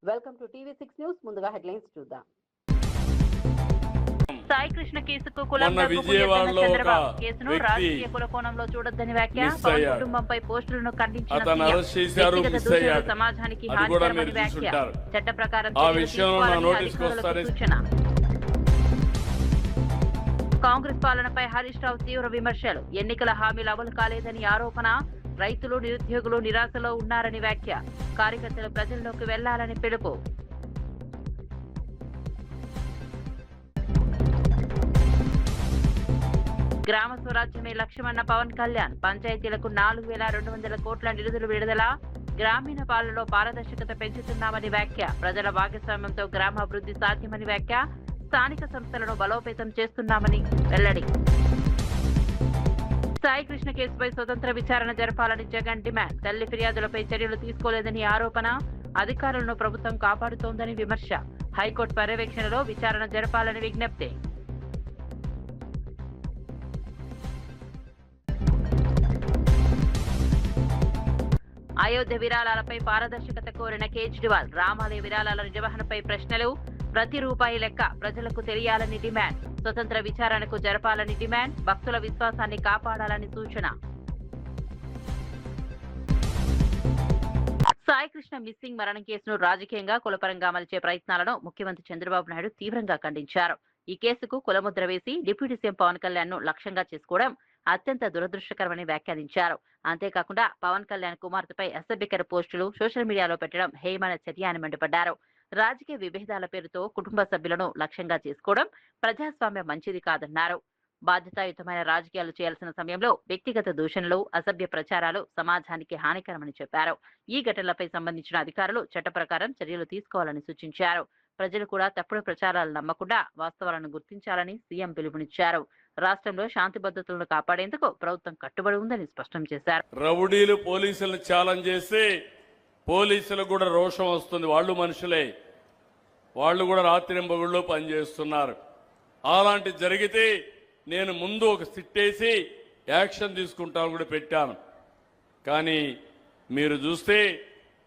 Welcome to టీవీ6 news. ముందుగా headlines చూద్దాం. సాయి కృష్ణ కేసుకు చంద్రబాబు కేసును రాజకీయ కులకోణంలో చూడొద్దని వ్యాఖ్య. పవన్ కుటుంబంపై పోస్టులను ఖండించిన వ్యక్తిగత దూషణలు సమాజానికి హానికరమని వ్యాఖ్య. చట్ట ప్రకారం సూచన. కాంగ్రెస్ పాలనపై హరీష్ రావు తీవ్ర విమర్శలు. ఎన్నికల హామీలు అమలు కాలేదని ఆరోపణ. రైతులు నిరుద్యోగులు నిరాశలో ఉన్నారని వ్యాఖ్య. కార్యకర్తలు ప్రజల్లోకి వెళ్లాలని పిలుపు. గ్రామ స్వరాజ్యమే లక్ష్యమన్న పవన్ కళ్యాణ్. పంచాయతీలకు 4,200 కోట్ల నిధులు విడుదల. గ్రామీణ పాలనలో పారదర్శకత పెంచుతున్నామని వ్యాఖ్య. ప్రజల భాగస్వామ్యంతో గ్రామాభివృద్ధి సాధ్యమని వ్యాఖ్య. స్థానిక సంస్థలను బలోపేతం చేస్తున్నామని వెల్లడి. సాయి కృష్ణ కేసుపై స్వతంత్ర విచారణ జరపాలని జగన్ డిమాండ్. తల్లి ఫిర్యాదులపై చర్యలు తీసుకోలేదని ఆరోపణ. అధికారులను ప్రభుత్వం కాపాడుతోందని విమర్శ. హైకోర్టు పర్యవేక్షణలో విచారణ జరపాలని విజ్ఞప్తి. అయోధ్య విరాళాలపై పారదర్శకత కోరిన కేజ్రీవాల్. రామాలయ విరాళాల నిర్వహణపై ప్రశ్నలు. ప్రతి రూపాయి లెక్క ప్రజలకు తెలియాలని డిమాండ్. స్వతంత్ర విచారణకు జరపాలని డిమాండ్. భక్తుల విశ్వాసాన్ని కాపాడాలని సూచన. సాయి కృష్ణ మిస్సింగ్ మరణం కేసును రాజకీయంగా కులపరంగా మలిచే ప్రయత్నాలను ముఖ్యమంత్రి చంద్రబాబు నాయుడు తీవ్రంగా ఖండించారు. ఈ కేసుకు కులముద్ర వేసి డిప్యూటీ సీఎం పవన్ కళ్యాణ్ ను లక్ష్యంగా చేసుకోవడం అత్యంత దురదృష్టకరమని వ్యాఖ్యానించారు. అంతేకాకుండా పవన్ కళ్యాణ్ కుమార్తెపై అసభ్యకర పోస్టులు సోషల్ మీడియాలో పెట్టడం హేయమైన చర్య అని మండిపడ్డారు. రాజకీయ విభేదాల పేరుతో కుటుంబ సభ్యులను లక్ష్యంగా చేసుకోవడం ప్రజాస్వామ్యం మంచిది కాదన్నారు. బాధ్యతాయుతమైన రాజకీయాలు చేయాల్సిన సమయంలో వ్యక్తిగత దూషణలు, అసభ్య ప్రచారాలు సమాజానికి హానికరమని చెప్పారు. ఈ ఘటనలపై సంబంధించిన అధికారులు చట్ట ప్రకారం చర్యలు తీసుకోవాలని సూచించారు. ప్రజలు కూడా తప్పుడు ప్రచారాలు నమ్మకుండా వాస్తవాలను గుర్తించాలని సీఎం పిలుపునిచ్చారు. రాష్ట్రంలో శాంతి భద్రతలను కాపాడేందుకు ప్రభుత్వం కట్టుబడి ఉందని స్పష్టం చేశారు. రౌడీలు పోలీసులను ఛాలెంజ్ చేసి పోలీసులకు కూడా రోషం వస్తుంది. వాళ్ళు మనుషులే, వాళ్ళు కూడా రాత్రింబగుళ్ళు పనిచేస్తున్నారు. అలాంటి జరిగితే నేను ముందు ఒక సిట్టేసి యాక్షన్ తీసుకుంటాను కూడా పెట్టాను. కానీ మీరు చూస్తే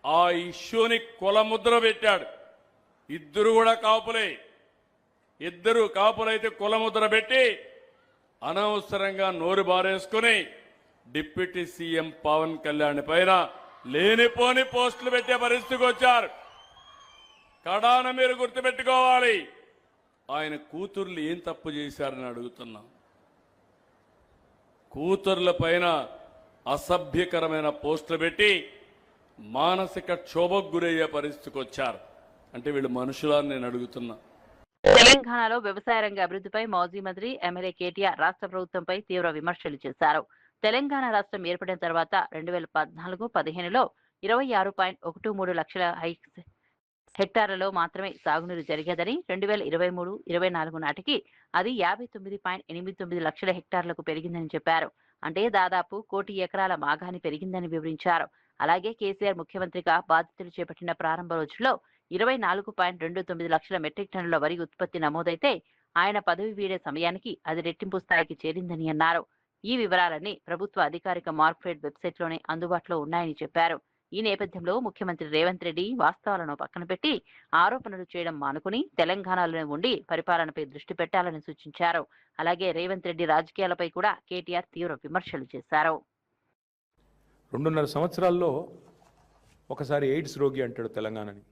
ఆ ఇష్యూని కులముద్ర పెట్టాడు. ఇద్దరు కూడా కాపులే. ఇద్దరు కాపులైతే కులముద్ర పెట్టి అనవసరంగా నోరు బారేసుకుని డిప్యూటీ సీఎం పవన్ కళ్యాణ్ పైన లేనిపోని పోస్టులు పెట్టే పరిస్థితికి వచ్చారు. కడాన మీరు గుర్తుపెట్టుకోవాలి, ఆయన కూతుర్లు ఏం తప్పు చేశారని అడుగుతున్నా. కూతుర్ల పైన అసభ్యకరమైన పోస్టులు పెట్టి మానసిక క్షోభకు గురయ్యే పరిస్థితికి వచ్చారు. అంటే వీళ్ళు మనుషులని నేను అడుగుతున్నా. తెలంగాణలో వ్యవసాయ రంగ అభివృద్ధిపై మాజీ మంత్రి ఎమ్మెల్యే కేటీఆర్ రాష్ట్ర ప్రభుత్వంపై తీవ్ర విమర్శలు చేశారు. తెలంగాణ రాష్ట్రం ఏర్పడిన తర్వాత 2014-15లో 26.13 లక్షల హెక్టార్లలో మాత్రమే సాగునీరు జరిగేదని, 2023-24 నాటికి అది 59.89 లక్షల హెక్టార్లకు పెరిగిందని చెప్పారు. అంటే దాదాపు 1 కోటి ఎకరాల మాగాని పెరిగిందని వివరించారు. అలాగే కేసీఆర్ ముఖ్యమంత్రిగా బాధ్యతలు చేపట్టిన ప్రారంభ రోజుల్లో 24.29 లక్షల మెట్రిక్ టన్నుల వరి ఉత్పత్తి నమోదైతే ఆయన పదవి వీడే సమయానికి అది రెట్టింపు స్థాయికి చేరిందని అన్నారు. ఈ వివరాలన్నీ ప్రభుత్వ అధికారిక మార్క్ఫెడ్ వెబ్సైట్లోనే అందుబాటులో ఉన్నాయని చెప్పారు. ఈ నేపథ్యంలో ముఖ్యమంత్రి రేవంత్ రెడ్డి వాస్తవాలను పక్కన పెట్టి ఆరోపణలు చేయడం మానుకుని తెలంగాణలోనే ఉండి పరిపాలనపై దృష్టి పెట్టాలని సూచించారు. అలాగే రేవంత్ రెడ్డి రాజకీయాలపై కూడా కేటీఆర్ తీవ్ర విమర్శలు చేశారు. 2.5 సంవత్సరాల్లో ఒకసారి ఎయిడ్స్ రోగి అంటాడు తెలంగాణని,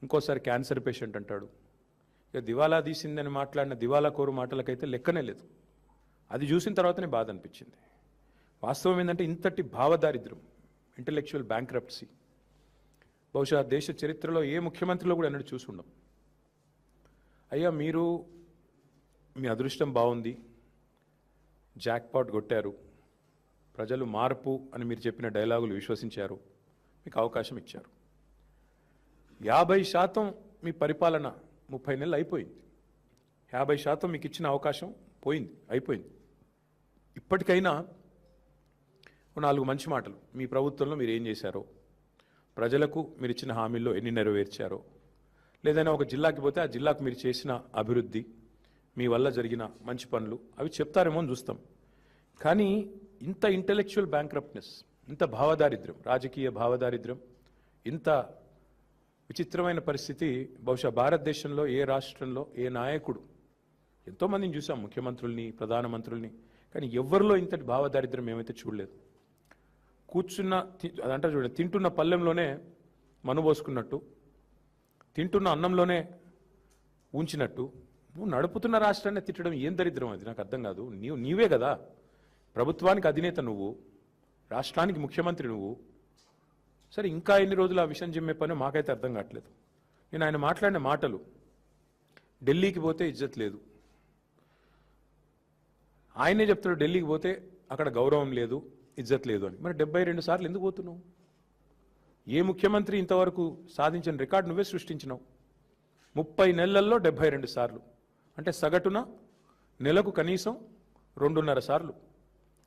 ఇంకోసారి క్యాన్సర్ పేషెంట్ అంటాడు. ఇక దివాలా తీసిందని మాట్లాడిన దివాలా కోరు మాటలకైతే లెక్కనే లేదు. అది చూసిన తర్వాతనే బాధ అనిపించింది. వాస్తవం ఏంటంటే ఇంతటి భావదారిద్ర్యం, ఇంటలెక్చువల్ బ్యాంక్రప్సీ బహుశా దేశ చరిత్రలో ఏ ముఖ్యమంత్రిలో కూడా ఎన్నడూ చూసి ఉండం. అయ్యా మీరు మీ అదృష్టం బాగుంది, జాక్పాట్ కొట్టారు, ప్రజలు మార్పు అని మీరు చెప్పిన డైలాగులు విశ్వసించారు, మీకు అవకాశం ఇచ్చారు. 50% మీ పరిపాలన 30 నెలలు అయిపోయింది. 50% మీకు ఇచ్చిన అవకాశం పోయింది, అయిపోయింది. ఇప్పటికైనా 4 మంచి మాటలు మీ ప్రభుత్వంలో మీరు ఏం చేశారో, ప్రజలకు మీరు ఇచ్చిన హామీల్లో ఎన్ని నెరవేర్చారో, లేదైనా ఒక జిల్లాకి పోతే ఆ జిల్లాకు మీరు చేసిన అభివృద్ధి, మీ వల్ల జరిగిన మంచి పనులు అవి చెప్తారేమో అని చూస్తాం. కానీ ఇంత ఇంటెలెక్చువల్ బ్యాంక్రప్ట్నెస్, ఇంత భావదారిద్ర్యం, రాజకీయ భావదారిద్ర్యం, ఇంత విచిత్రమైన పరిస్థితి. బహుశా భారతదేశంలో ఏ రాష్ట్రంలో ఏ నాయకుడు, ఎంతోమందిని చూసాం, ముఖ్యమంత్రుల్ని, ప్రధానమంత్రుల్ని, కానీ ఎవరిలో ఇంతటి భావదారిద్ర్యం ఏమైతే చూడలేదు. కూర్చున్న అదంటారు చూడండి, తింటున్న పళ్ళెంలోనే మనుబోసుకున్నట్టు, తింటున్న అన్నంలోనే ఉంచినట్టు, నువ్వు నడుపుతున్న రాష్ట్రాన్ని తిట్టడం ఏం దరిద్రం అది? నాకు అర్థం కాదు. నీవే కదా ప్రభుత్వానికి అధినేత, నువ్వు రాష్ట్రానికి ముఖ్యమంత్రి, నువ్వు. సరే, ఇంకా ఎన్ని రోజులు ఆ విషయం జిమ్మే పని మాకైతే అర్థం కావట్లేదు. నేను ఆయన మాట్లాడిన మాటలు, ఢిల్లీకి పోతే ఇజ్జత్ లేదు, ఆయనే చెప్తాడు ఢిల్లీకి పోతే అక్కడ గౌరవం లేదు, ఇజ్జత్ లేదు అని. మరి 72 సార్లు ఎందుకు పోతున్నావు? ఏ ముఖ్యమంత్రి ఇంతవరకు సాధించిన రికార్డు నువ్వే సృష్టించినావు. 30 నెలల్లో 72 సార్లు అంటే సగటున నెలకు కనీసం 2.5 సార్లు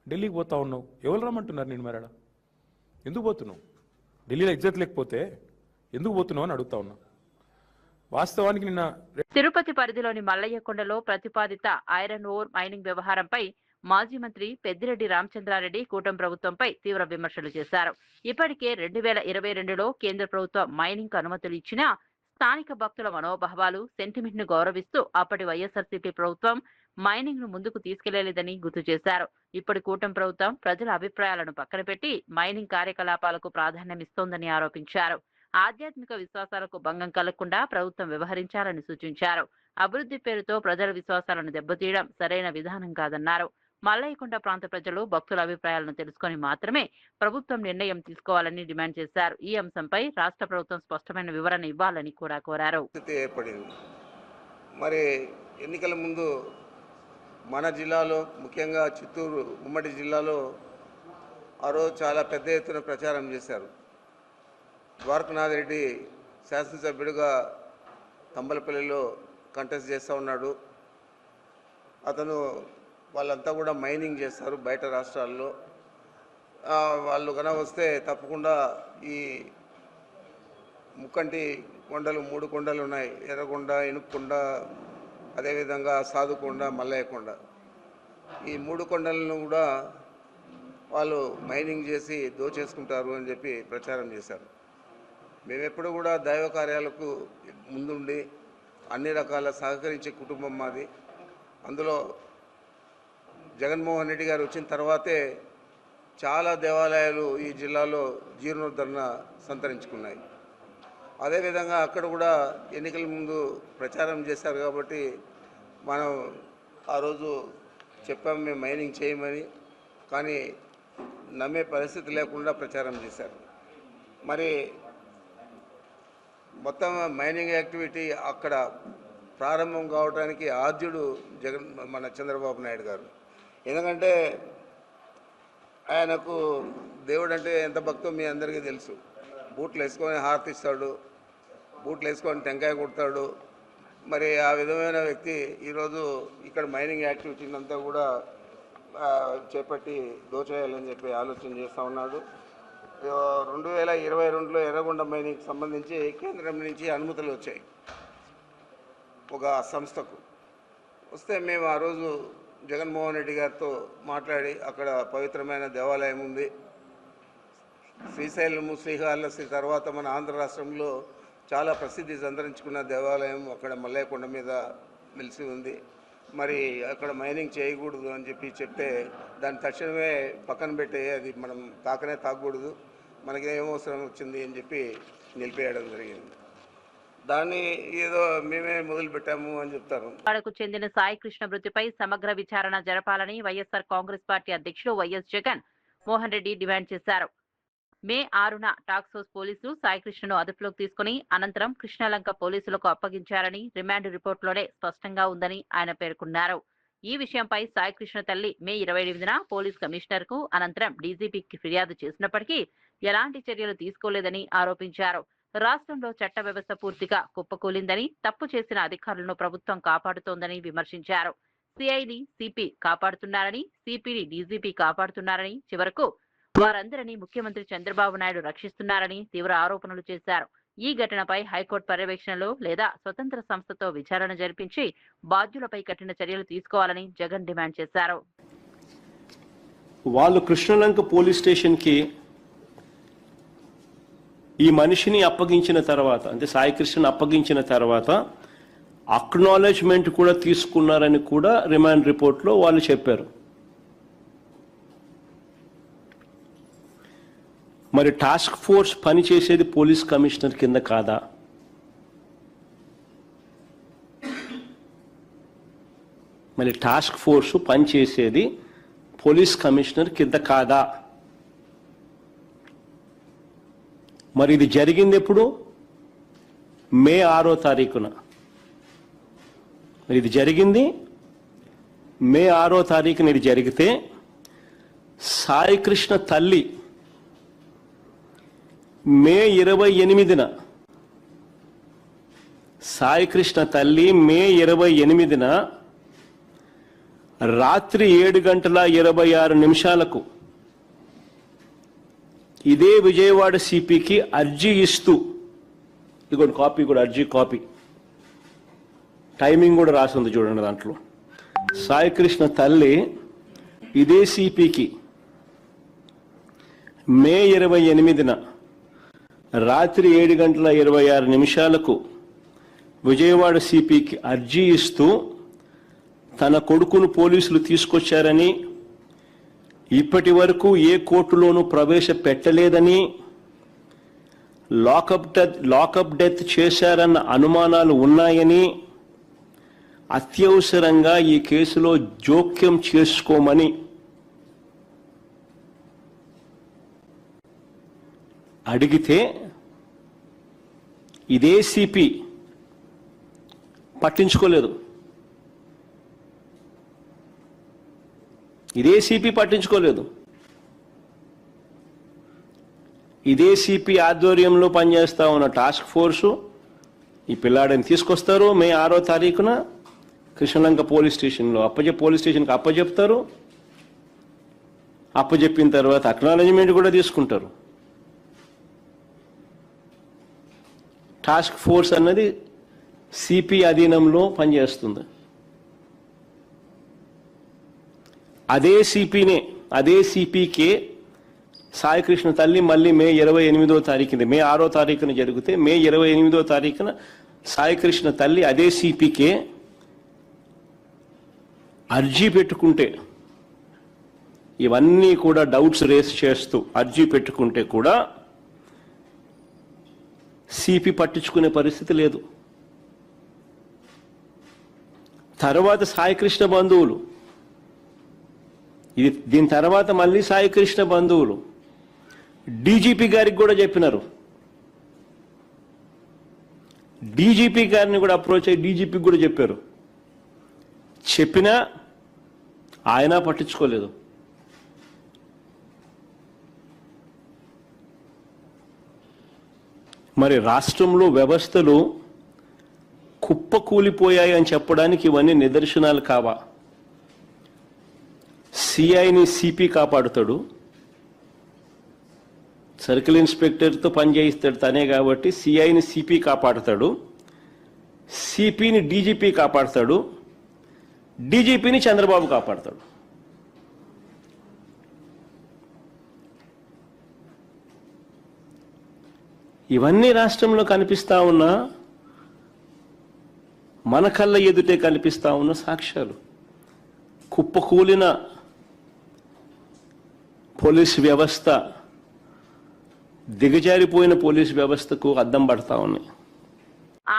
ఢిల్లీకి పోతా ఉన్నావు. ఎవరు రమ్మంటున్నారు నేను? మరడా ఎందుకు పోతున్నావు? ఢిల్లీలో ఇజ్జత్ లేకపోతే ఎందుకు పోతున్నావు అని అడుగుతా ఉన్నా. వాస్తవానికి నిన్న తిరుపతి పరిధిలోని మల్లయ్యకొండలో ప్రతిపాదిత ఐరన్ ఓర్ మైనింగ్ వ్యవహారంపై మాజీ మంత్రి పెద్దిరెడ్డి రామచంద్రారెడ్డి కూటమి ప్రభుత్వంపై తీవ్ర విమర్శలు చేశారు. ఇప్పటికే 2022లో కేంద్ర ప్రభుత్వం మైనింగ్ అనుమతులు ఇచ్చినా స్థానిక భక్తుల మనోభావాలు, సెంటిమెంట్ ను గౌరవిస్తూ అప్పటి వైఎస్ఆర్సీపీ ప్రభుత్వం మైనింగ్ ను ముందుకు తీసుకెళ్లలేదని గుర్తు చేశారు. ఇప్పటి కూటమి ప్రభుత్వం ప్రజల అభిప్రాయాలను పక్కన పెట్టి మైనింగ్ కార్యకలాపాలకు ప్రాధాన్యమిస్తోందని ఆరోపించారు. ఆధ్యాత్మిక విశ్వాసాలకు భంగం కలగకుండా ప్రభుత్వం వ్యవహరించాలని సూచించారు. అభివృద్ధి పేరుతో ప్రజల విశ్వాసాలను దెబ్బతీయడం సరైన విధానం కాదన్నారు. మల్లయ్యకొండ ప్రాంత ప్రజలు భక్తుల అభిప్రాయాలను తెలుసుకొని మాత్రమే ప్రభుత్వం నిర్ణయం తీసుకోవాలని డిమాండ్ చేశారు. ఈ అంశంపై రాష్ట్ర ప్రభుత్వం స్పష్టమైన వివరణ ఇవ్వాలని కూడా కోరారు. మరి ఎన్నికల ముందు మన జిల్లాలో, ముఖ్యంగా చిత్తూరు ఉమ్మడి జిల్లాలో ఆ రోజు చాలా పెద్ద ఎత్తున ప్రచారం చేశారు. ద్వారకనాథ్ రెడ్డి శాసనసభ్యుడిగా తంబలపల్లిలో కంటెస్ట్ చేస్తూ ఉన్నాడు. అతను వాళ్ళంతా కూడా మైనింగ్ చేస్తారు బయట రాష్ట్రాల్లో. వాళ్ళు కనుక వస్తే తప్పకుండా ఈ ముక్కంటి కొండలు 3 కొండలు ఉన్నాయి, ఎర్రకొండ, ఇనుక్కొండ, అదేవిధంగా సాధుకొండ, మల్లయ్యకొండ. ఈ 3 కొండలను కూడా వాళ్ళు మైనింగ్ చేసి దోచేసుకుంటారు అని చెప్పి ప్రచారం చేశారు. మేమెప్పుడు కూడా దైవ కార్యాలకు ముందుండి అన్ని రకాల సహకరించే కుటుంబం మాది. అందులో జగన్మోహన్ రెడ్డి గారు వచ్చిన తర్వాతే చాలా దేవాలయాలు ఈ జిల్లాలో జీర్ణోద్ధరణ సంతరించుకున్నాయి. అదేవిధంగా అక్కడ కూడా ఎన్నికల ముందు ప్రచారం చేశారు కాబట్టి మనం ఆ రోజు చెప్పాము మేము మైనింగ్ చేయమని, కానీ నమ్మే పరిస్థితి లేకుండా ప్రచారం చేశారు. మరి మొత్తం మైనింగ్ యాక్టివిటీ అక్కడ ప్రారంభం కావడానికి ఆద్యుడు మన చంద్రబాబు నాయుడు గారు. ఎందుకంటే ఆయనకు దేవుడు అంటే ఎంత భక్తో మీ అందరికీ తెలుసు. బూట్లు వేసుకొని హారతిస్తాడు, బూట్లు వేసుకొని టెంకాయ కొడతాడు. మరి ఆ విధమైన వ్యక్తి ఈరోజు ఇక్కడ మైనింగ్ యాక్టివిటీని అంతా కూడా చేపట్టి దోచేయాలని చెప్పి ఆలోచన చేస్తూ ఉన్నాడు. 2022లో ఎర్రగొండ మైనింగ్కి సంబంధించి కేంద్రం నుంచి అనుమతులు వచ్చాయి ఒక సంస్థకు. వస్తే మేము ఆ రోజు జగన్మోహన్ రెడ్డి గారితో మాట్లాడి, అక్కడ పవిత్రమైన దేవాలయం ఉంది, శ్రీశైలము, శ్రీకాళహస్తి తర్వాత మన ఆంధ్ర రాష్ట్రంలో చాలా ప్రసిద్ధి సంతరించుకున్న దేవాలయం అక్కడ మల్లయ్యకొండ మీద వెలిసి ఉంది. మరి అక్కడ మైనింగ్ చేయకూడదు అని చెప్పి చెప్తే దాన్ని తక్షణమే పక్కన పెట్టి అది మనం తాకనే తాకూడదు, మనకి ఏమవసరం వచ్చింది అని చెప్పి నిలిపేయడం జరిగింది. దాన్ని ఏదో మేమే మొదలు పెట్టాము అని చెప్తారు. వాడకు చెందిన సాయి కృష్ణ మృతిపై సమగ్ర విచారణ జరపాలని వైఎస్ఆర్ కాంగ్రెస్ పార్టీ అధ్యక్షుడు వైఎస్ జగన్ మోహన్ రెడ్డి డిమాండ్ చేశారు. మే 6న టాస్క్ ఫోర్స్ పోలీసులు సాయి కృష్ణను అదుపులోకి తీసుకుని అనంతరం కృష్ణలంక పోలీసులకు అప్పగించారని రిమాండ్ రిపోర్టులోనే స్పష్టంగా ఉందని ఆయన పేర్కొన్నారు. ఈ విషయంపై సాయి కృష్ణ తల్లి మే 28న పోలీస్ కమిషనర్ కు అనంతరం డీజీపీకి ఫిర్యాదు చేసినప్పటికీ ఎలాంటి చర్యలు తీసుకోలేదని ఆరోపించారు. రాష్ట్రంలో చట్ట వ్యవస్థ పూర్తిగా కుప్పకూలిందని, తప్పు చేసిన అధికారులను ప్రభుత్వం కాపాడుతోందని విమర్శించారు. సిఐని సిపి కాపాడుతున్నారని, సిపిని డీజీపీ కాపాడుతున్నారని, చివరకు వారందరినీ ముఖ్యమంత్రి చంద్రబాబు నాయుడు రక్షిస్తున్నారని తీవ్ర ఆరోపణలు చేశారు. ఈ ఘటనపై హైకోర్టు పర్యవేక్షణలో లేదా స్వతంత్ర సంస్థతో విచారణ జరిపించి బాధ్యులపై కఠిన చర్యలు తీసుకోవాలని జగన్ డిమాండ్ చేశారు. వాళ్ళు కృష్ణలంక పోలీస్ స్టేషన్ కి ఈ మనిషిని అప్పగించిన తర్వాత, అంటే సాయికృష్ణని అప్పగించిన తర్వాత అక్నాలెడ్జ్మెంట్ కూడా తీసుకున్నారని కూడా రిమాండ్ రిపోర్ట్లో వాళ్ళు చెప్పారు. మరి టాస్క్ ఫోర్స్ పనిచేసేది పోలీస్ కమిషనర్ కింద కాదా? మరి టాస్క్ ఫోర్స్ పనిచేసేది పోలీస్ కమిషనర్ కింద కాదా? మరి ఇది జరిగింది ఎప్పుడు? మే 6వ తారీఖున. మరి ఇది జరిగింది మే 6వ తారీఖున. ఇది జరిగితే సాయికృష్ణ తల్లి మే 28న సాయికృష్ణ తల్లి మే 28న రాత్రి 7:26 ఇదే విజయవాడ సిపికి అర్జీ ఇస్తూ, ఇదిగోండి కాపీ కూడా, అర్జీ కాపీ, టైమింగ్ కూడా రాసింది చూడండి దాంట్లో. సాయికృష్ణ తల్లి ఇదే సిపికి మే 28న రాత్రి 7:26 విజయవాడ సిపికి అర్జీ ఇస్తూ తన కొడుకును పోలీసులు తీసుకొచ్చారని, ఇప్పటి వరకు ఏ కోర్టులోనూ ప్రవేశపెట్టలేదని, లాకప్ డెత్ చేశారన్న అనుమానాలు ఉన్నాయని, అత్యవసరంగా ఈ కేసులో జోక్యం చేసుకోమని అడిగితే ఇదే సిపి పట్టించుకోలేదు. ఇదే సిపి పట్టించుకోలేదు. ఇదే సిపి ఆధ్వర్యంలో పనిచేస్తా ఉన్న టాస్క్ ఫోర్సు ఈ పిల్లాడిని తీసుకొస్తారు. మే 6వ తారీఖున కృష్ణలంక పోలీస్ స్టేషన్లో పోలీస్ స్టేషన్కి అప్పచెప్తారు. అప్పచెప్పిన తర్వాత అక్నాలెడ్జ్మెంట్ కూడా తీసుకుంటారు. టాస్క్ ఫోర్స్ అన్నది సిపి అధీనంలో పనిచేస్తుంది. అదే సిపికే సాయికృష్ణ తల్లి మళ్ళీ మే 28వ తారీఖున, మే 6వ తారీఖున జరిగితే మే 28వ తారీఖున సాయికృష్ణ తల్లి అదే సిపికే అర్జీ పెట్టుకుంటే, ఇవన్నీ కూడా డౌట్స్ రేస్ చేస్తూ అర్జీ పెట్టుకుంటే కూడా సిపి పట్టించుకునే పరిస్థితి లేదు. తర్వాత సాయికృష్ణ బంధువులు, దీని తర్వాత మళ్ళీ సాయికృష్ణ బంధువులు డీజీపీ గారికి కూడా చెప్పినారు. డీజీపీ గారిని కూడా అప్రోచ్ అయ్యి డీజీపీకి కూడా చెప్పారు. చెప్పినా ఆయన పట్టించుకోలేదు. మరి రాష్ట్రంలో వ్యవస్థలు కుప్పకూలిపోయాయి అని చెప్పడానికి ఇవన్నీ నిదర్శనాలు కావా? సిఐని సిపి కాపాడుతాడు, సర్కిల్ ఇన్స్పెక్టర్తో పనిచేయిస్తాడు తనే కాబట్టి సిఐని సిపి కాపాడుతాడు, సిపిని డీజీపీ కాపాడుతాడు, డీజీపీని చంద్రబాబు కాపాడుతాడు. ఇవన్నీ రాష్ట్రంలో కనిపిస్తా ఉన్నా, మన కళ్ళ ఎదుటే కనిపిస్తా ఉన్న సాక్ష్యాలు. కుప్పకూలిన పోలీస్ వ్యవస్థ, దిగజారిపోయిన పోలీస్ వ్యవస్థకు అద్దం పడతా ఉన్నాయి.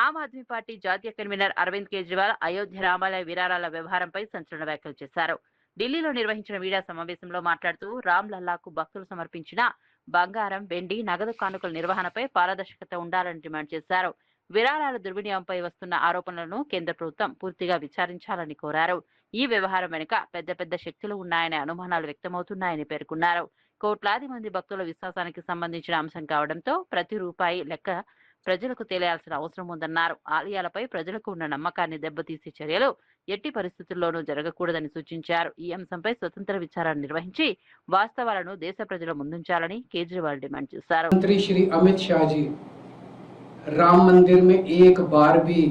ఆమ్ ఆద్మీ పార్టీ జాతీయ కన్వీనర్ అరవింద్ కేజ్రీవాల్ అయోధ్య రామాలయ విరాళాల వ్యవహారంపై సంచలన వ్యాఖ్యలు చేశారు. ఢిల్లీలో నిర్వహించిన మీడియా సమావేశంలో మాట్లాడుతూ రామ్ లల్లాకు భక్తులు సమర్పించిన బంగారం, వెండి, నగదు కానుకల నిర్వహణపై పారదర్శకత ఉండాలని డిమాండ్ చేశారు. విరాళాల దుర్వినియోగంపై వస్తున్న ఆరోపణలను కేంద్ర ప్రభుత్వం పూర్తిగా విచారించాలని కోరారు. ఈ వ్యవహారం వెనుక పెద్ద పెద్ద శక్తులు ఉన్నాయనే అనుమానాలు వ్యక్తమవుతున్నాయని పేర్కొన్నారు. కోట్లాది మంది భక్తుల విశ్వాసానికి సంబంధించిన అంశం కావడంతో ప్రతి రూపాయి లెక్క ప్రజలకు తెలియాల్సిన అవసరం ఉందన్నారు. ఆలయాలపై ప్రజలకు ఉన్న నమ్మకాన్ని దెబ్బతీసే చర్యలు ఎట్టి పరిస్థితుల్లోనూ జరగకూడదని సూచించారు. ఈ అంశంపై స్వతంత్ర విచారణ నిర్వహించి వాస్తవాలను దేశ ప్రజల ముందుంచాలని కేజ్రీవాల్ డిమాండ్ చేశారు. मंत्री श्री अमित शाह जी राम मंदिर में एक बार भी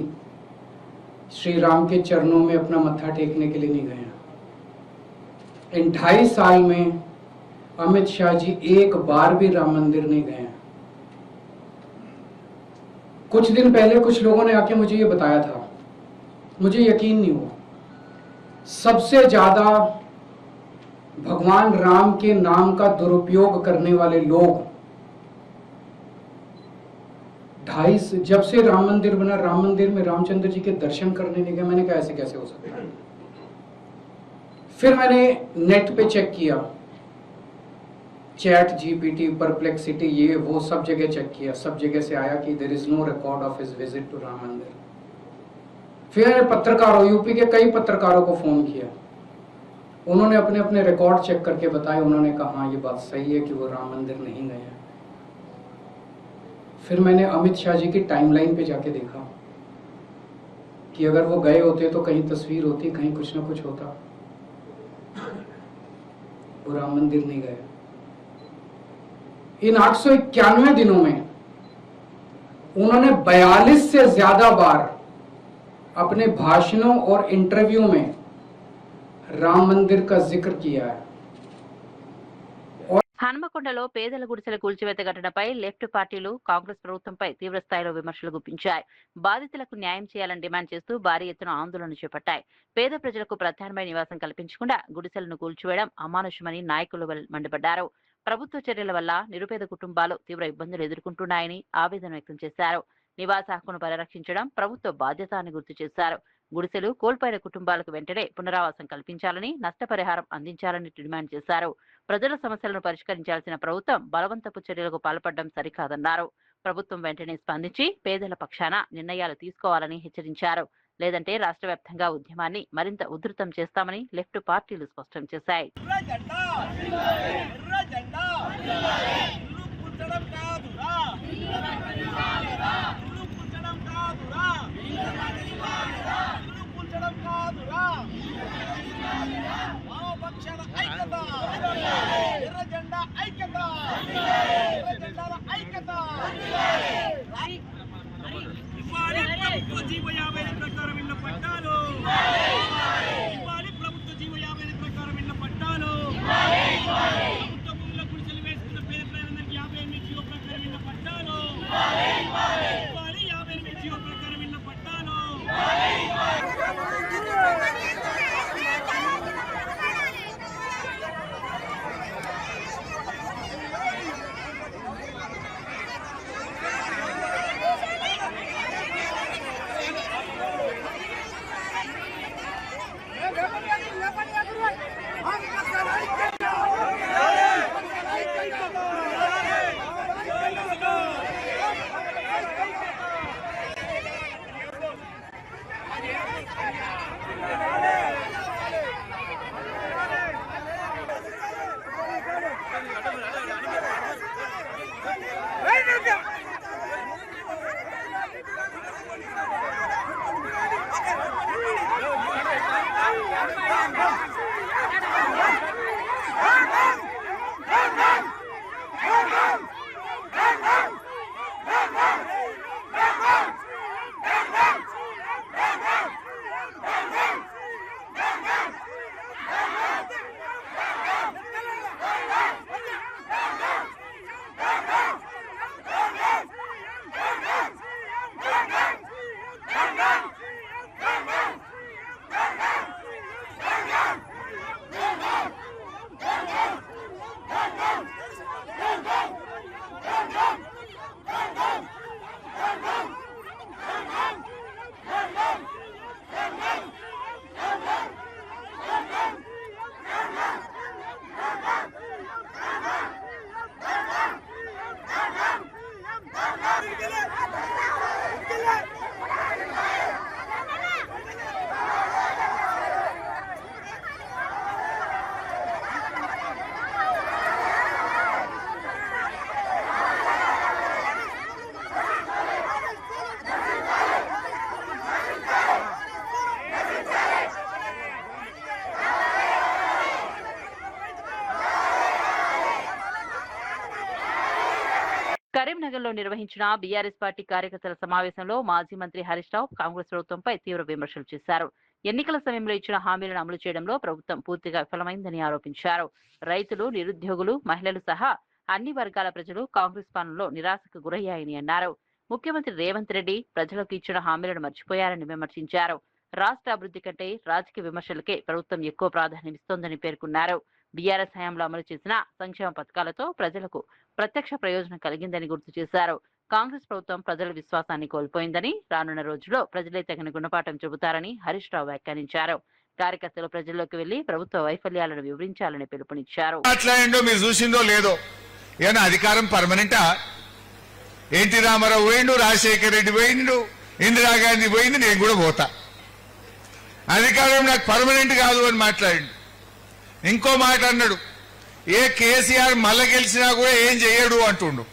श्री राम के चरणों में अपना मत्था टेकने के लिए नहीं गए। इन 2.5 साल में अमित शाह जी एक बार भी राम मंदिर नहीं गए। कुछ दिन पहले कुछ लोगों ने आके मुझे ये बताया था, मुझे यकीन नहीं हुआ। सबसे ज्यादा भगवान राम के नाम का दुरुपयोग करने वाले लोग जब से राम मंदिर बना, राम मंदिर में रामचंद्र जी के दर्शन करने नहीं गए। मैंने कहा ऐसे कैसे हो सकता है। फिर मैंने नेट पे चेक किया, चैट जीपीटी, परप्लेक्सिटी, ये वो सब जगह चेक किया। सब जगह से आया कि there is no record of his visit to Ram Mandir. फिर मैंने पत्रकारों, यूपी के कई पत्रकारों को फोन किया, उन्होंने अपने अपने रिकॉर्ड चेक करके बताए। उन्होंने कहा हाँ ये बात सही है कि वो राम मंदिर नहीं गए। फिर मैंने अमित शाह जी की टाइमलाइन पे जाके देखा कि अगर वो गए होते तो कहीं तस्वीर होती, कहीं कुछ ना कुछ होता। वो राम मंदिर नहीं गए। इन 891 दिनों में उन्होंने 42 से ज्यादा बार अपने भाषणों और इंटरव्यू में राम मंदिर का जिक्र किया है। హన్మకొండలో పేదల గుడిసెల కూల్చివేత ఘటనపై లెఫ్ట్ పార్టీలు కాంగ్రెస్ ప్రభుత్వంపై తీవ్ర స్థాయిలో విమర్శలు గుప్పించాయి. బాధితులకు న్యాయం చేయాలని డిమాండ్ చేస్తూ భారీ ఎత్తున ఆందోళన చేపట్టాయి. పేద ప్రజలకు ప్రత్యామ్నాయ నివాసం కల్పించకుండా గుడిసెలను కూల్చివేయడం అమానుషమని నాయకులు మండిపడ్డారు. ప్రభుత్వ చర్యల వల్ల నిరుపేద కుటుంబాలు తీవ్ర ఇబ్బందులు ఎదుర్కొంటున్నాయని ఆవేదన వ్యక్తం చేశారు. నివాస హక్కును పరిరక్షించడం ప్రభుత్వ బాధ్యత అని గుర్తు చేశారు. గుడిసెలు కోల్పోయిన కుటుంబాలకు వెంటనే పునరావాసం కల్పించాలని, నష్టపరిహారం అందించాలని డిమాండ్ చేశారు. ప్రజల సమస్యలను పరిష్కరించాల్సిన ప్రభుత్వం బలవంతపు చర్యలకు పాల్పడడం సరికాదన్నారు. ప్రభుత్వం వెంటనే స్పందించి పేదల పక్షాన నిర్ణయాలు తీసుకోవాలని హెచ్చరించారు. లేదంటే రాష్ట్ర వ్యాప్తంగా ఉద్యమాన్ని మరింత ఉధృతం చేస్తామని లెఫ్ట్ పార్టీలు స్పష్టం చేశాయి. ప్రభుత్వ జీవో 50 ప్రకారం ఇళ్ల పట్టాలు, ప్రభుత్వ జీవో 50 ప్రకారం ఇళ్ల పట్టాలు, ప్రభుత్వ భూముల గుడిసెలు వేసుకున్న పేద ప్రజలందరికీ 58 జీవో ప్రకారం ఇళ్ల పట్టాలు, 58 జీవో ప్రకారం ఇళ్ల పట్టాలు. కరీంనగర్లో నిర్వహించిన బీఆర్ఎస్ పార్టీ కార్యకర్తల సమావేశంలో మాజీ మంత్రి హరీష్ రావు కాంగ్రెస్ ప్రభుత్వంపై తీవ్ర విమర్శలు చేశారు. ఎన్నికల సమయంలో ఇచ్చిన హామీలను అమలు చేయడంలో ప్రభుత్వం పూర్తిగా విఫలమైందని ఆరోపించారు. రైతులు, నిరుద్యోగులు, మహిళలు సహా అన్ని వర్గాల ప్రజలు కాంగ్రెస్ పాలనలో నిరాశకు గురయ్యాయని అన్నారు. ముఖ్యమంత్రి రేవంత్ రెడ్డి ప్రజలకు ఇచ్చిన హామీలను మర్చిపోయారని విమర్శించారు. రాష్ట్ర అభివృద్ధి కంటే రాజకీయ విమర్శలకే ప్రభుత్వం ఎక్కువ ప్రాధాన్యమిస్తోందని పేర్కొన్నారు. బీఆర్ఎస్ హయాంలో అమలు చేసిన సంక్షేమ పథకాలతో ప్రజలకు ప్రత్యక్ష ప్రయోజనం కలిగిందని గుర్తు చేశారు. కాంగ్రెస్ ప్రభుత్వం ప్రజల విశ్వాసాన్ని కోల్పోయిందని, రానున్న రోజుల్లో ప్రజలే తగిన గుణపాఠం చెబుతారని హరీష్ రావు వ్యాఖ్యానించారు. కార్యకర్తలు ప్రజల్లోకి వెళ్లి ప్రభుత్వ వైఫల్యాలను వివరించాలని పిలుపునిచ్చారు. మాట్లాడిండో మీరు చూసిందో లేదో, ఏమన్నా అధికారం పర్మనెంటా? ఎన్టీ రామారావు పోయిండు, రాజశేఖర రెడ్డి పోయిండు, ఇందిరాగాంధీ పోయింది, నేను కూడా పోతా. అధికారం నాకు పర్మనెంట్ కాదు అని మాట్లాడిండు. ఇంకో మాట అన్నాడు, ఏ కేసీఆర్ మళ్ళా గెలిచినా కూడా ఏం చెయ్యడు అంటుండు.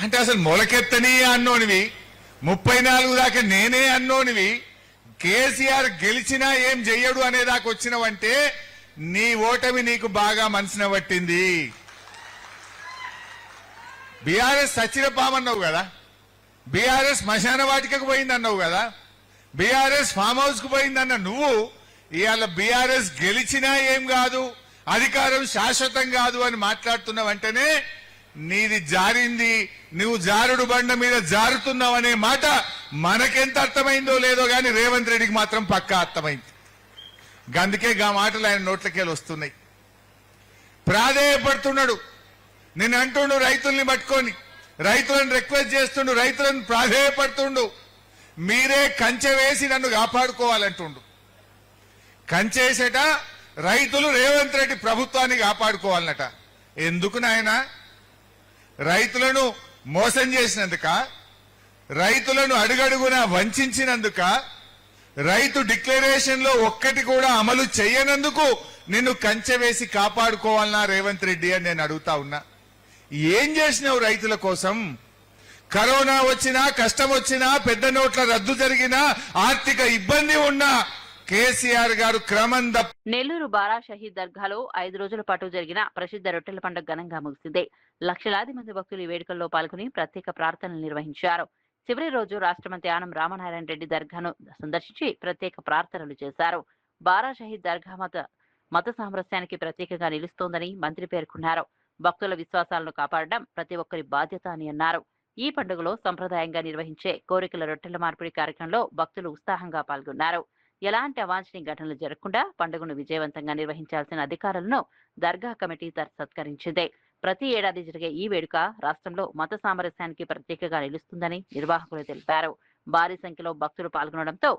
అంటే అసలు మొలకెత్తని అన్నోనివి, 34 దాకా నేనే అన్నోనివి, కేసీఆర్ గెలిచినా ఏం చెయ్యడు అనేదాకా వచ్చినవంటే నీ ఓటమి నీకు బాగా మనసున పట్టింది. బీఆర్ఎస్ సచ్చిన పామన్నావు కదా, బీఆర్ఎస్ శ్మశాన వాటికకు పోయిందన్నావు కదా, బీఆర్ఎస్ ఫామ్ హౌస్ కు పోయిందన్న నువ్వు ఇవాళ బీఆర్ఎస్ గెలిచినా ఏం కాదు, అధికారం శాశ్వతం కాదు అని మాట్లాడుతున్న వెంటనే నీది జారింది, నువ్వు జారుడు బండ మీద జారుతున్నావు అనే మాట మనకెంత అర్థమైందో లేదో గాని రేవంత్ రెడ్డికి మాత్రం పక్కా అర్థమైంది. అందుకే గా మాటలు ఆయన నోట్లకెళ్ళి వస్తున్నాయి. ప్రాధేయపడుతున్నాడు, నేను అంటుండు రైతుల్ని పట్టుకొని, రైతులను రిక్వెస్ట్ చేస్తుండు, రైతులను ప్రాధేయపడుతుండు, మీరే కంచె వేసి నన్ను కాపాడుకోవాలంటుండు. కంచేసేట రైతులు రేవంత్ రెడ్డి ప్రభుత్వాన్ని కాపాడుకోవాలన్నట. ఎందుకు నాయన? రైతులను మోసం చేసినందుక, రైతులను అడుగడుగునా వంచినందుక, రైతు డిక్లరేషన్ లో ఒక్కటి కూడా అమలు చేయనందుకు నిన్ను కంచె వేసి కాపాడుకోవాలన్నా రేవంత్ రెడ్డి అని నేను అడుగుతా ఉన్నా. ఏం చేసినావు రైతుల కోసం? కరోనా వచ్చినా, కష్టం వచ్చినా, పెద్ద నోట్ల రద్దు జరిగినా, ఆర్థిక ఇబ్బంది ఉన్నా కేసీఆర్ గారు క్రమం నెల్లూరు బారా షహీద్ దర్గాలో 5 రోజుల పాటు జరిగిన ప్రసిద్ధ రొట్టెల పండుగ ఘనంగా ముగిసింది. లక్షలాది మంది భక్తులు ఈ వేడుకల్లో పాల్గొని ప్రత్యేక ప్రార్థనలు నిర్వహించారు. చివరి రోజు రాష్ట్ర మంత్రి ఆనం రామనారాయణ రెడ్డి దర్గాను సందర్శించి ప్రత్యేక ప్రార్థనలు చేశారు. బారా షహీద్ దర్గా మత సామరస్యానికి ప్రత్యేకంగా నిలుస్తోందని మంత్రి పేర్కొన్నారు. భక్తుల విశ్వాసాలను కాపాడడం ప్రతి ఒక్కరి బాధ్యత అని అన్నారు. ఈ పండుగలో సంప్రదాయంగా నిర్వహించే కోరికల రొట్టెల మార్పిడి కార్యక్రమంలో భక్తులు ఉత్సాహంగా పాల్గొన్నారు. ఎలాంటి అవాంఛనీయ ఘటనలు జరగకుండా పండుగను విజయవంతంగా నిర్వహించాల్సిన అధికారులను దర్గా కమిటీ సత్కరించింది. ప్రతి ఏడాది జరిగే ఈ వేడుక రాష్ట్రంలో మత సామరస్యానికి ప్రత్యేకంగా నిలుస్తుందని నిర్వాహకులు తెలిపారు. భారీ సంఖ్యలో భక్తులు పాల్గొనడంతో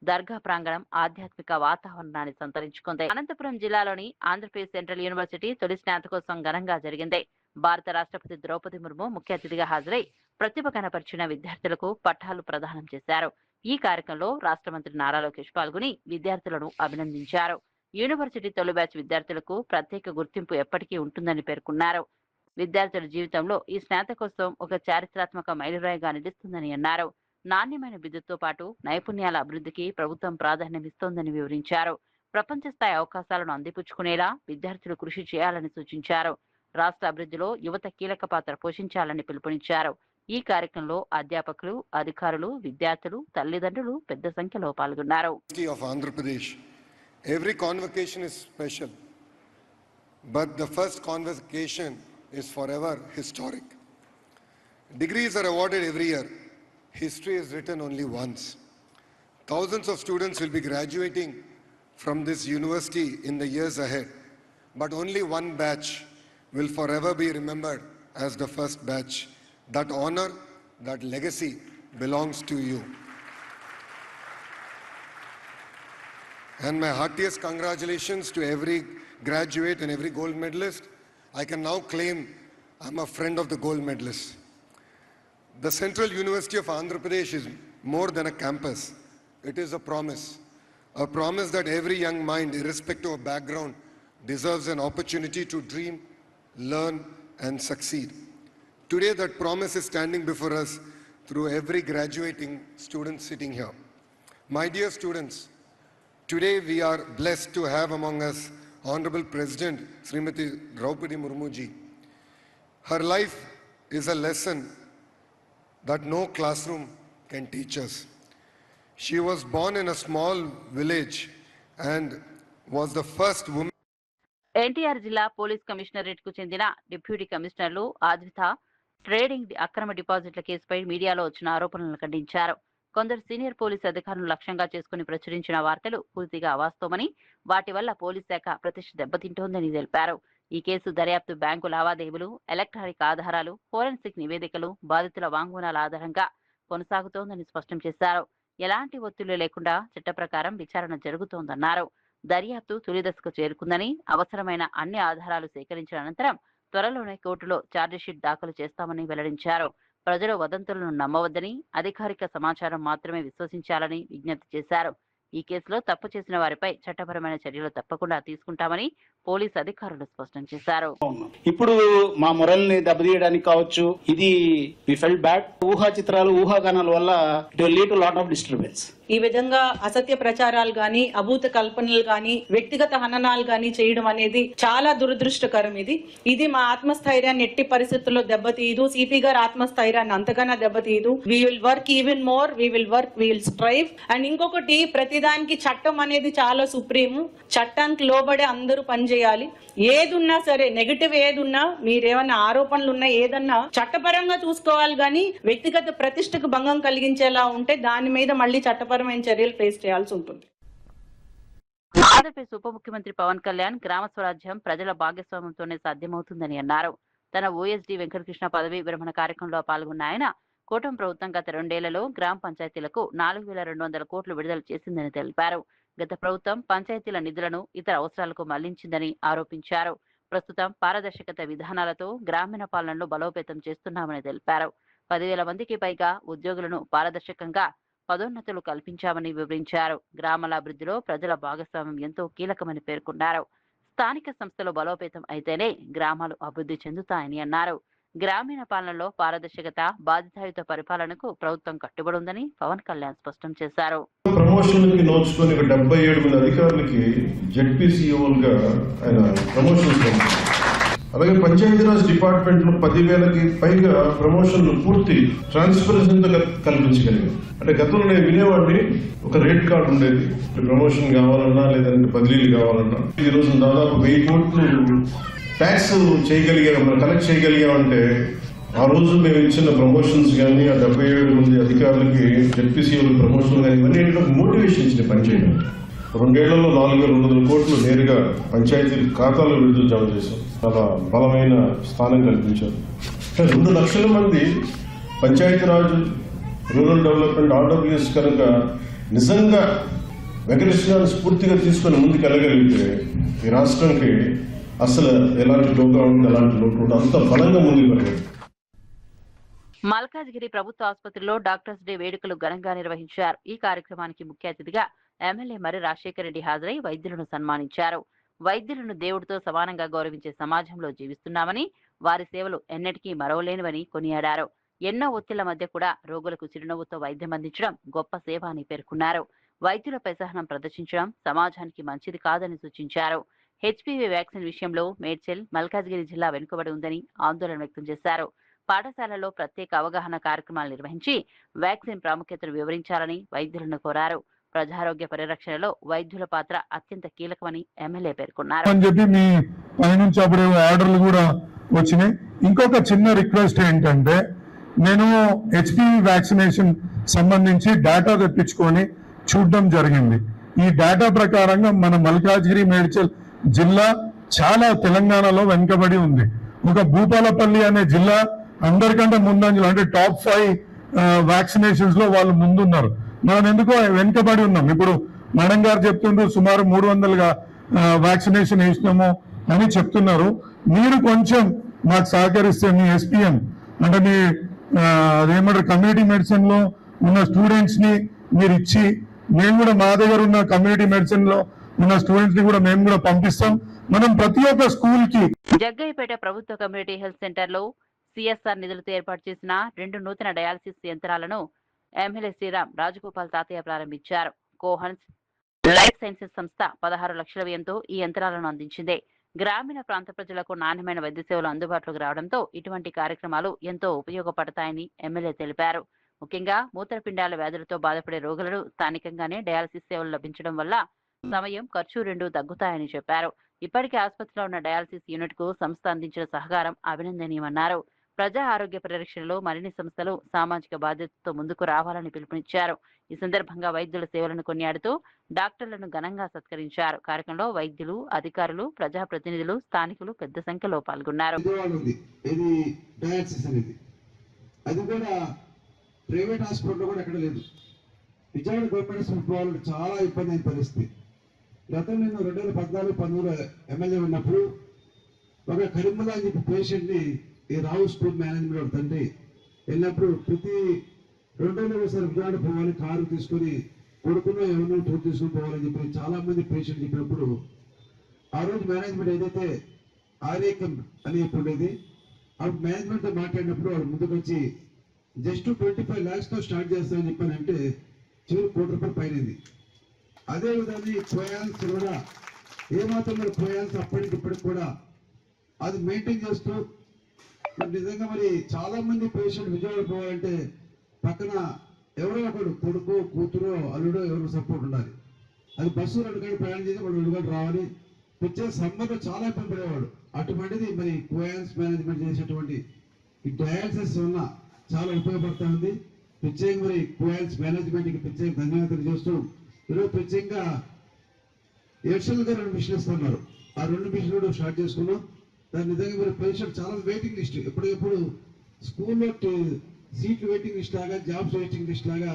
దర్గా ప్రాంగణం ఆధ్యాత్మిక వాతావరణాన్ని సంతరించుకుంది. అనంతపురం జిల్లాలోని ఆంధ్రప్రదేశ్ సెంట్రల్ యూనివర్సిటీ తొలి స్నాతకోత్సవం ఘనంగా జరిగింది. భారత రాష్ట్రపతి ద్రౌపది ముర్ము ముఖ్య అతిథిగా హాజరై ప్రతిభ కనపరిచిన విద్యార్థులకు పట్టాలు ప్రదానం చేశారు. ఈ కార్యక్రమంలో రాష్ట్ర మంత్రి నారా లోకేష్ పాల్గొని విద్యార్థులను అభినందించారు. యూనివర్సిటీ తొలి బ్యాచ్ విద్యార్థులకు ప్రత్యేక గుర్తింపు ఎప్పటికీ ఉంటుందని పేర్కొన్నారు. విద్యార్థుల జీవితంలో ఈ స్నాతకోత్సవం ఒక చారిత్రాత్మక మైలురాయిగా నిలుస్తుందని అన్నారు. నాణ్యమైన విద్యుత్తో పాటు నైపుణ్యాల అభివృద్ధికి ప్రభుత్వం ప్రాధాన్యమిస్తోందని వివరించారు. ప్రపంచ స్థాయి అవకాశాలను అందిపుచ్చుకునేలా విద్యార్థులు కృషి చేయాలని సూచించారు. రాష్ట్ర అభివృద్ధిలో యువత కీలక పాత్ర పోషించాలని పిలుపునిచ్చారు. ఈ కార్యక్రమంలో అధ్యాపకులు, అధికారులు, విద్యార్థులు, తల్లిదండ్రులు పెద్ద సంఖ్యలో పాల్గొన్నారు. Every convocation is special, but the first convocation is forever historic. Degrees are awarded every year. History is written only once. Thousands of students will be graduating from this university in the years ahead, but only one batch will forever be remembered as the first batch. That honor, that legacy belongs to you. And my heartiest congratulations to every graduate and every gold medalist. I can now claim I'm a friend of the gold medalists. The Central University of Andhra Pradesh is more than a campus. It is a promise that every young mind, irrespective of background, deserves an opportunity to dream, learn, and succeed. Today, that promise is standing before us through every graduating student sitting here. My dear students, today we are blessed to have among us Honorable President Srimati Draupadi Murmu ji. Her life is a lesson that no classroom can teach us. She was born in a small village and was the first woman. NTR జిల్లా police commissionerate కు చెందిన deputy కమిషనర్లు ఆద్విత, trading అక్రమ డిపాజిట్ల కేసుపై మీడియాలో వచ్చిన ఆరోపణలను ఖండించారు. కొందరు సీనియర్ పోలీసు అధికారులను లక్ష్యంగా చేసుకుని ప్రచురించిన వార్తలు పూర్తిగా అవాస్తవమని, వాటి వల్ల పోలీస్ శాఖ ప్రతిష్ఠ దెబ్బతింటోందని తెలిపారు. ఈ కేసు దర్యాప్తు బ్యాంకు లావాదేవీలు, ఎలక్ట్రానిక్ ఆధారాలు, ఫోరెన్సిక్ నివేదికలు, బాధితుల వాంగ్మూలాల ఆధారంగా కొనసాగుతోందని స్పష్టం చేశారు. ఎలాంటి ఒత్తిళ్లు లేకుండా చట్ట ప్రకారం విచారణ జరుగుతోందన్నారు. దర్యాప్తు తుది దశకు చేరుకుందని, అవసరమైన అన్ని ఆధారాలు సేకరించిన అనంతరం త్వరలోనే కోర్టులో ఛార్జిషీట్ దాఖలు చేస్తామని వెల్లడించారు. ప్రజలు వదంతులను నమ్మవద్దని, అధికారిక సమాచారం మాత్రమే విశ్వసించాలని విజ్ఞప్తి చేశారు. ఈ కేసులో తప్పు చేసిన వారిపై చట్టపరమైన చర్యలు తప్పకుండా తీసుకుంటామని పోలీసు అధికారులు స్పష్టం చేశారు. ఇప్పుడు మా మొరల్ని దెబ్బతీయడానికి కావచ్చు, ఇది వి ఫెల్ట్ బ్యాడ్. ఊహా చిత్రాలు, ఊహాగానాల వల్ల it will lead to lot of disturbance. ఈ విధంగా అసత్య ప్రచారాలు గాని, అభూత కల్పనలు గాని, వ్యక్తిగత హననాలు గాని చేయడం అనేది చాలా దురదృష్టకరం. ఇది మా ఆత్మస్థైర్యాన్ని ఎట్టి పరిస్థితుల్లో దెబ్బతీయదు. సిపి గారి ఆత్మస్థైర్యాన్ని అంతగానో దెబ్బతీయదు. We will work even more, we will strive. And ఇంకొకటి, ప్రతిదానికి చట్టం అనేది చాలా సుప్రీము. చట్టానికి లోబడే అందరూ పనిచేయాలి. ఏదున్నా సరే, నెగటివ్ ఏదున్నా, మీరేమన్నా ఆరోపణలు ఉన్నా, ఏదన్నా చట్టపరంగా చూసుకోవాలి. కానీ వ్యక్తిగత ప్రతిష్టకు భంగం కలిగించేలా ఉంటే దాని మీద మళ్ళీ చట్టపరమైన చర్యలు ఫేస్ చేయాల్సి ఉంటుంది. ఆంధ్రప్రదేశ్ ఉప ముఖ్యమంత్రి పవన్ కళ్యాణ్ గ్రామ స్వరాజ్యం ప్రజల భాగస్వామ్యంతోనే సాధ్యమవుతుందని అన్నారు. తన ఓఎస్డీ వెంకటకృష్ణ పదవి విరమణ కార్యక్రమంలో పాల్గొన్న ఆయన, కూటమి ప్రభుత్వం గత 2 ఏళ్లలో గ్రామ పంచాయతీలకు 4,200 కోట్లు విడుదల చేసిందని తెలిపారు. గత ప్రభుత్వం పంచాయతీల నిధులను ఇతర అవసరాలకు మళ్లించిందని ఆరోపించారు. ప్రస్తుతం పారదర్శకత విధానాలతో గ్రామీణ పాలనను బలోపేతం చేస్తున్నామని తెలిపారు. 10,000 మందికి పైగా ఉద్యోగులను పారదర్శకంగా పదోన్నతులు కల్పించామని వివరించారు. గ్రామాల అభివృద్ధిలో ప్రజల భాగస్వామ్యం ఎంతో కీలకమని పేర్కొన్నారు. స్థానిక సంస్థలు బలోపేతం అయితేనే గ్రామాలు అభివృద్ధి చెందుతాయని అన్నారు. గ్రామీణ పాలనలో పారదర్శకత, బాధ్యతాయుత పరిపాలనకు ప్రభుత్వం కట్టుబడి ఉందని పవన్ కళ్యాణ్ స్పష్టం చేశారు. ప్రమోషన్లకి నోచుకొని 77 మంది అధికారులకి జెడ్పీసీఓలుగా ఆయన ప్రమోషన్స్. అలాగే పంచాయతీరాజ్ డిపార్ట్మెంట్ లో 10,000కి పైగా ప్రమోషన్లు పూర్తి ట్రాన్స్పరెన్సీతో కల్పించగలిగారు. అంటే గతంలో నేను వినేవాడిని, ఒక రేట్ కార్డు ఉండేది, ప్రమోషన్ కావాలన్నా లేదంటే బదిలీలు కావాలన్నా. ఈ రోజు దాదాపు 1000 కోట్లు ట్యాక్స్ కలెక్ట్ చేయగలిగామంటే, ఆ రోజు మేము ఇచ్చిన ప్రమోషన్స్ కానీ, ఆ 77 మంది అధికారులకి జెడ్పీసీఓ ప్రమోషన్ కానీ, ఇవన్నీ మోటివేషన్ ఇచ్చిన పనిచేయడం. 2 ఏళ్లలో 4,200 కోట్లు నేరుగా పంచాయతీ ఖాతాలో విడుదల జమ చేశాం. చాలా బలమైన స్థానం కల్పించారు. 2 లక్షల మంది పంచాయతీరాజ్, రూరల్ డెవలప్మెంట్, ఆర్డబ్ల్యూఎస్ కనుక నిజంగా వెంకటేశ్వరాన్ని స్ఫూర్తిగా తీసుకొని ముందుకు వెళ్ళగలిగితే ఈ రాష్ట్రానికి అసలు ఎలాంటి లోటు ఉంటుంది, ఎలాంటి లోటు ఉంటుంది, అంత బలంగా ముందుకు వెళ్ళాలి. మల్కాజ్గిరి ప్రభుత్వ ఆసుపత్రిలో డాక్టర్స్ డే వేడుకలు ఘనంగా నిర్వహించారు. ఈ కార్యక్రమానికి ముఖ్య అతిథిగా ఎమ్మెల్యే మర్రి రాజశేఖర రెడ్డి హాజరై వైద్యులను సన్మానించారు. వైద్యులను దేవుడితో సమానంగా గౌరవించే సమాజంలో జీవిస్తున్నామని, వారి సేవలు ఎన్నటికీ మరవలేనివని కొనియాడారు. ఎన్నో ఒత్తిళ్ల మధ్య కూడా రోగులకు చిరునవ్వుతో వైద్యం అందించడం గొప్ప సేవ అని పేర్కొన్నారు. వైద్యులపై సహనం ప్రదర్శించడం సమాజానికి మంచిది కాదని సూచించారు. హెచ్పీవీ వ్యాక్సిన్ విషయంలో మేడ్చల్, మల్కాజ్గిరి జిల్లా వెనుకబడి ఉందని ఆందోళన వ్యక్తం చేశారు. పాఠశాలల్లో ప్రత్యేక అవగాహన కార్యక్రమాలు నిర్వహించి వ్యాక్సిన్ ప్రాముఖ్యతను వివరించాలని వైద్యులను కోరారు. ప్రజారోగ్య పరిరక్షణలో వైద్యుల పాత్ర అత్యంత కీలకమని ఎమ్మెల్యే పేర్కొన్నారు. అని చెప్పి మీ పైనుంచి అప్పుడు ఆర్డర్లు కూడా వచ్చినాయి. ఇంకొక చిన్న రిక్వెస్ట్ ఏంటంటే, నేను హెచ్పీవీ వ్యాక్సినేషన్ సంబంధించి డేటా తెప్పించుకొని చూడడం జరిగింది. ఈ డేటా ప్రకారంగా మన మల్కాజ్గిరి, మేడ్చల్ జిల్లా చాలా తెలంగాణలో వెనుకబడి ఉంది. ఒక భూపాలపల్లి అనే జిల్లా అందరికంటే ముందంజలో, అంటే టాప్ 5 వ్యాక్సినేషన్స్ లో వాళ్ళు ముందున్నారు. మనం ఎందుకో వెనుకబడి ఉన్నాం. ఇప్పుడు మేడం గారు చెప్తుండ్రు సుమారు 300గా వ్యాక్సినేషన్ వేసినాము అని చెప్తున్నారు. మీరు కొంచెం మాకు సహకరిస్తే, మీ ఎస్పీఎం అంటే మీ అదేమంటారు కమ్యూనిటీ మెడిసిన్ లో ఉన్న స్టూడెంట్స్ ని మీరు ఇచ్చి, మేము కూడా మా దగ్గర ఉన్న కమ్యూనిటీ మెడిసిన్ లో ఉన్న స్టూడెంట్స్ ని కూడా మేము కూడా పంపిస్తాం. మనం ప్రతి ఒక్క స్కూల్ కి. జగ్గయ్యపేట ప్రభుత్వ కమ్యూనిటీ హెల్త్ సెంటర్ లో సిఎస్ఆర్ నిధులతో ఏర్పాటు చేసిన 2 నూతన డయాలసిస్ యంత్రాలను ఎమ్మెల్యే శ్రీరామ్ రాజగోపాల్ తాతయ్య ప్రారంభించారు. కోహన్స్ లైఫ్ సైన్సెస్ సంస్థ 16 లక్షల వ్యయంతో ఈ యంత్రాలను అందించింది. గ్రామీణ ప్రాంత ప్రజలకు నాణ్యమైన వైద్య సేవలు అందుబాటులోకి రావడంతో ఇటువంటి కార్యక్రమాలు ఎంతో ఉపయోగపడతాయని ఎమ్మెల్యే తెలిపారు. ముఖ్యంగా మూత్రపిండాల వ్యాధులతో బాధపడే రోగులను స్థానికంగానే డయాలసిస్ సేవలు లభించడం వల్ల సమయం, ఖర్చు 2 తగ్గుతాయని చెప్పారు. ఇప్పటికే ఆసుపత్రిలో ఉన్న డయాలసిస్ యూనిట్ కు సంస్థ అందించిన సహకారం అభినందనీయమన్నారు. ప్రజా ఆరోగ్య పరిరక్షణలో మరిన్ని సంస్థలు సామాజిక బాధ్యతతో ముందుకు రావాలని పిలుపునిచ్చారు. ఈ సందర్భంగా వైద్యుల సేవలను కొనియాడుతూ డాక్టర్లను ఘనంగా సత్కరించారు. కార్యక్రమంలో వైద్యులు, అధికారులు, ప్రజాప్రతినిధులు, స్థానికులు పెద్ద సంఖ్యలో పాల్గొన్నారు. అది కూడా ప్రైవేట్ హాస్పిటల్ కూడా ఎక్కడ లేదు. విజయవాడ గవర్నమెంట్ హాస్పిటల్ పోవాలంటే చాలా ఇబ్బంది అయిన పరిస్థితి. గతం నేను 2014-15 ఎమ్మెల్యే ఉన్నప్పుడు ఒక కరీముల్లా అని చెప్పి పేషెంట్ని ఈ రావు స్కూల్ మేనేజ్మెంట్ తండ్రి వెళ్ళినప్పుడు ప్రతి 2 రోజులు ఒకసారి విజయవాడ పోవాలి, కారు తీసుకొని కొడుకున్న ఎవరినో తోడు తీసుకొని పోవాలని చెప్పి చాలా మంది పేషెంట్ చెప్పినప్పుడు ఆ రోజు మేనేజ్మెంట్ ఏదైతే ఆర్ఏకం అని ఉండేది అప్పుడు మేనేజ్మెంట్తో మాట్లాడినప్పుడు వాళ్ళు ముందుకు వచ్చి జస్ట్ 25 lakhsతో స్టార్ట్ చేస్తామని చెప్పానంటే చివరి ₹1 కోటి పైనది. అదేవిధంగా కోయాన్స్ కూడా ఏమాత్రం మరి కోయాన్స్ అప్పటికి ఇప్పటికి కూడా అది మెయింటైన్ చేస్తూ నిజంగా మరి చాలా మంది పేషెంట్ విజయవాడ పోవాలంటే పక్కన ఎవరో ఒకడు కొడుకు, కూతురు, అల్లుడో ఎవరో సపోర్ట్ ఉండాలి. అది బస్సు 2 గంటలు ప్రయాణం చేసి వాడు 2 గంటలు రావాలి. వచ్చే సమ్మర్లో చాలా ఇబ్బంది పడేవాడు. అటువంటిది మరి కోయాన్స్ మేనేజ్మెంట్ చేసేటువంటి ఈ డయాలసిస్ వల్ల చాలా ఉపయోగపడుతూ ఉంది. ప్రత్యేకంగా మరి కోయాన్స్ మేనేజ్మెంట్కి ప్రత్యేక ధన్యవాదాలు చేస్తూ ఈరోజు ప్రత్యేకంగా ఎడ్షల్గా 2 మిషన్లు ఇస్తున్నారు. ఆ 2 మిషన్లు కూడా స్టార్ట్ చేసుకున్నాం. దాని నిజంగా మరి పేషెంట్ చాలా వెయిటింగ్ లిస్ట్, ఎప్పటికప్పుడు స్కూల్లో సీట్లు వెయిటింగ్ లిస్ట్ లాగా, జాబ్స్ వెయిటింగ్ లిస్ట్ లాగా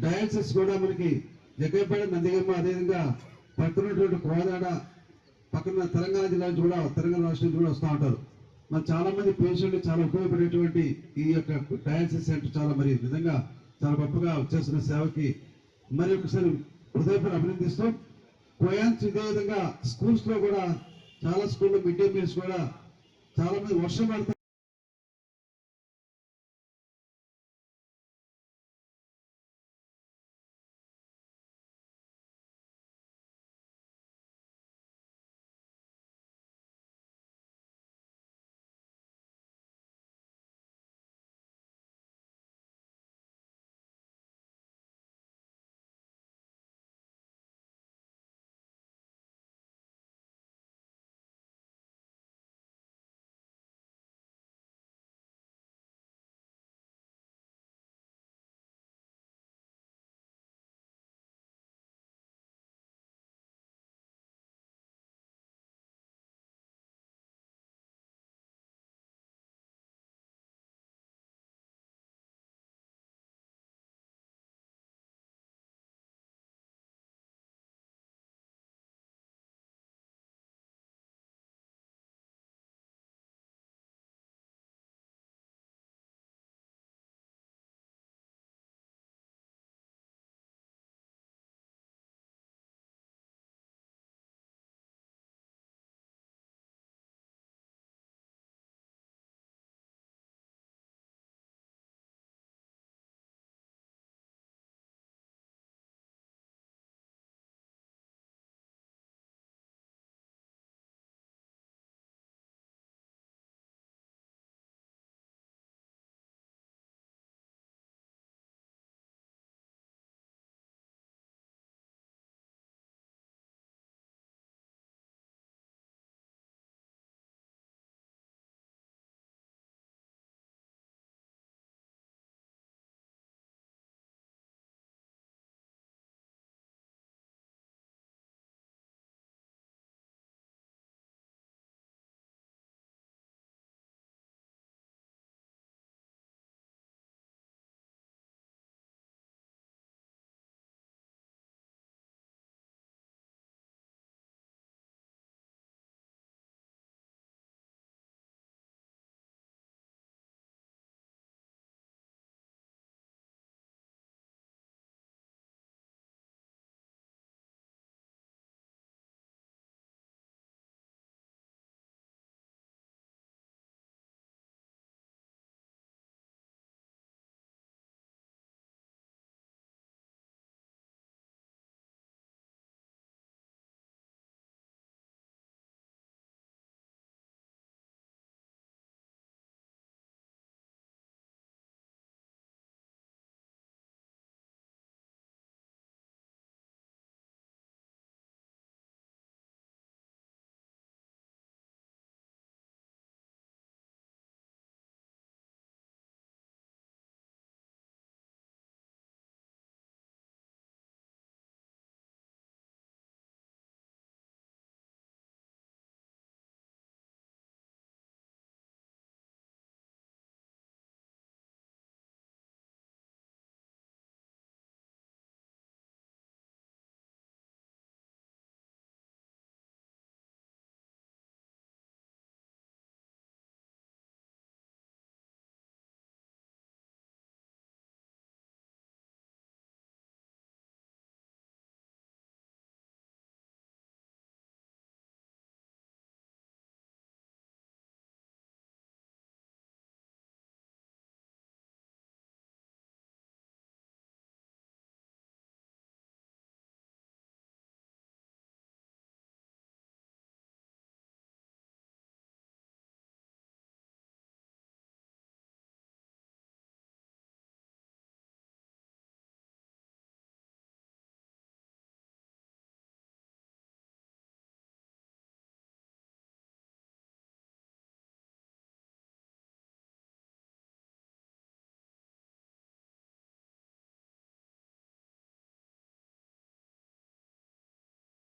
డయాలసిస్ కూడా మనకి జగ్గైపేట, నందిగమ్మ, అదేవిధంగా పక్కనటువంటి కోదాడ, పక్కన తెలంగాణ జిల్లా నుంచి కూడా, తెలంగాణ రాష్ట్రం నుంచి కూడా వస్తూ ఉంటారు. మరి చాలా మంది పేషెంట్లు చాలా ఉపయోగపడేటువంటి ఈ యొక్క డయాలసిస్ సెంటర్ చాలా మరి నిజంగా చాలా గొప్పగా చేస్తున్న సేవకి మరి ఒకసారి హృదయపూర్వక అభినందిస్తూ కోయాన్స్ ఇదే విధంగా స్కూల్స్ లో కూడా చాలా స్కూల్లో మిడ్ డే మీల్స్ కూడా చాలా మంది వర్షం పడుతుంది.